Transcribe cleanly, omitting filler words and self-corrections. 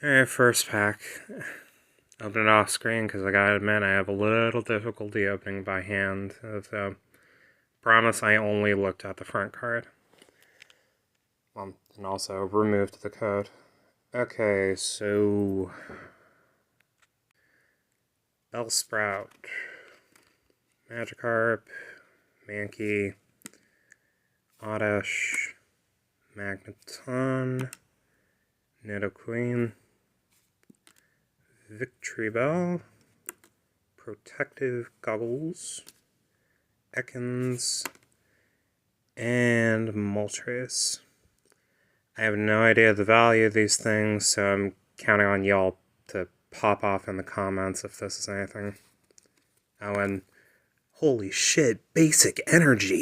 Alright, first pack. Open it off screen because I gotta admit I have a little difficulty opening by hand. So, promise I only looked at the front card. And also removed the code. Okay, so Bellsprout, Magikarp, Mankey, Oddish, Magneton, Nidoqueen, Victreebel, Protective Goggles, Ekans, and Moltres. I have no idea the value of these things, so I'm counting on y'all to pop off in the comments if this is anything. Oh, and holy shit, basic energy!